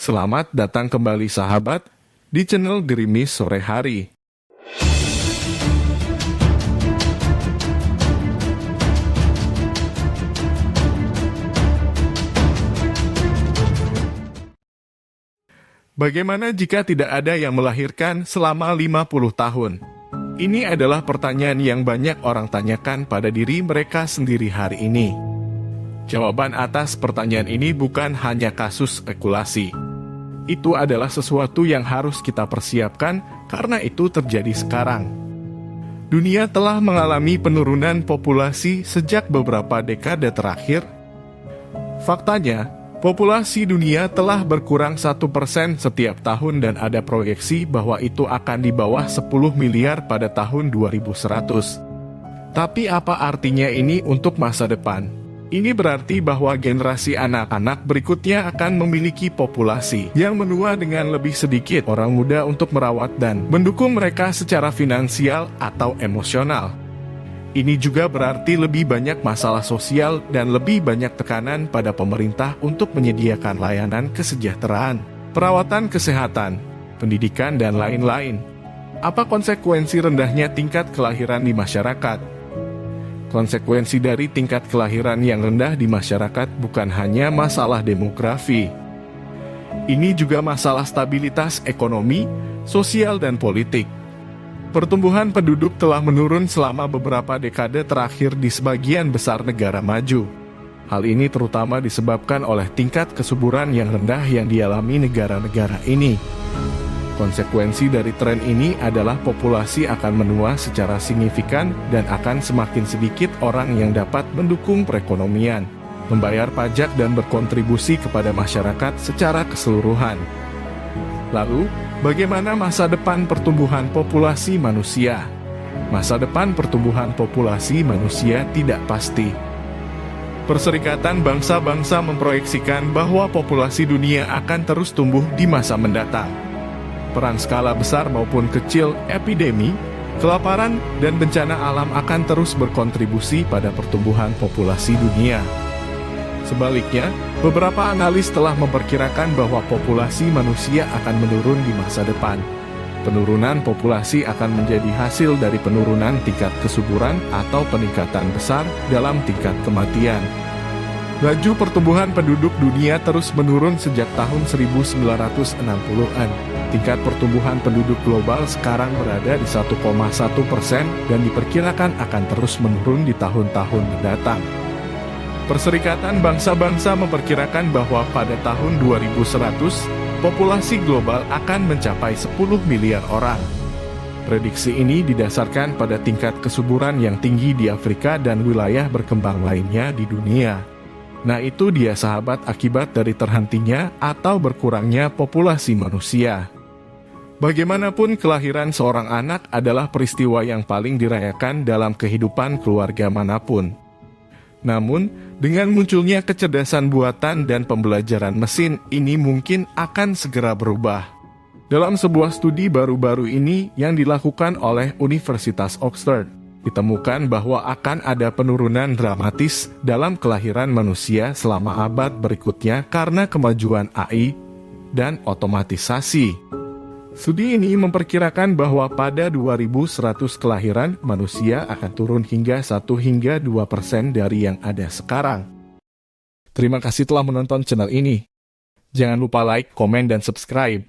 Selamat datang kembali sahabat di channel Gerimis Sore Hari. Bagaimana jika tidak ada yang melahirkan selama 50 tahun? Ini adalah pertanyaan yang banyak orang tanyakan pada diri mereka sendiri hari ini. Jawaban atas pertanyaan ini bukan hanya kasus spekulasi. Itu adalah sesuatu yang harus kita persiapkan karena itu terjadi sekarang. Dunia telah mengalami penurunan populasi sejak beberapa dekade terakhir. Faktanya, populasi dunia telah berkurang 1% setiap tahun dan ada proyeksi bahwa itu akan di bawah 10 miliar pada tahun 2100. Tapi apa artinya ini untuk masa depan? Ini berarti bahwa generasi anak-anak berikutnya akan memiliki populasi yang menua dengan lebih sedikit orang muda untuk merawat dan mendukung mereka secara finansial atau emosional. Ini juga berarti lebih banyak masalah sosial dan lebih banyak tekanan pada pemerintah untuk menyediakan layanan kesejahteraan, perawatan kesehatan, pendidikan, dan lain-lain. Apa konsekuensi rendahnya tingkat kelahiran di masyarakat? Konsekuensi dari tingkat kelahiran yang rendah di masyarakat bukan hanya masalah demografi. Ini juga masalah stabilitas ekonomi, sosial, dan politik. Pertumbuhan penduduk telah menurun selama beberapa dekade terakhir di sebagian besar negara maju. Hal ini terutama disebabkan oleh tingkat kesuburan yang rendah yang dialami negara-negara ini. Konsekuensi dari tren ini adalah populasi akan menua secara signifikan dan akan semakin sedikit orang yang dapat mendukung perekonomian, membayar pajak dan berkontribusi kepada masyarakat secara keseluruhan. Lalu, bagaimana masa depan pertumbuhan populasi manusia? Masa depan pertumbuhan populasi manusia tidak pasti. Perserikatan Bangsa-Bangsa memproyeksikan bahwa populasi dunia akan terus tumbuh di masa mendatang. Peran skala besar maupun kecil, epidemi, kelaparan, dan bencana alam akan terus berkontribusi pada pertumbuhan populasi dunia. Sebaliknya, beberapa analis telah memperkirakan bahwa populasi manusia akan menurun di masa depan. Penurunan populasi akan menjadi hasil dari penurunan tingkat kesuburan atau peningkatan besar dalam tingkat kematian. Laju pertumbuhan penduduk dunia terus menurun sejak tahun 1960-an. Tingkat pertumbuhan penduduk global sekarang berada di 1,1% dan diperkirakan akan terus menurun di tahun-tahun mendatang. Perserikatan Bangsa-Bangsa memperkirakan bahwa pada tahun 2100, populasi global akan mencapai 10 miliar orang. Prediksi ini didasarkan pada tingkat kesuburan yang tinggi di Afrika dan wilayah berkembang lainnya di dunia. Nah, itu dia sahabat akibat dari terhentinya atau berkurangnya populasi manusia. Bagaimanapun, kelahiran seorang anak adalah peristiwa yang paling dirayakan dalam kehidupan keluarga manapun. Namun, dengan munculnya kecerdasan buatan dan pembelajaran mesin, ini mungkin akan segera berubah. Dalam sebuah studi baru-baru ini yang dilakukan oleh Universitas Oxford, ditemukan bahwa akan ada penurunan dramatis dalam kelahiran manusia selama abad berikutnya karena kemajuan AI dan otomatisasi. Studi ini memperkirakan bahwa pada 2100 kelahiran manusia akan turun hingga 1-2% dari yang ada sekarang. Terima kasih telah menonton channel ini. Jangan lupa like, komen, dan subscribe.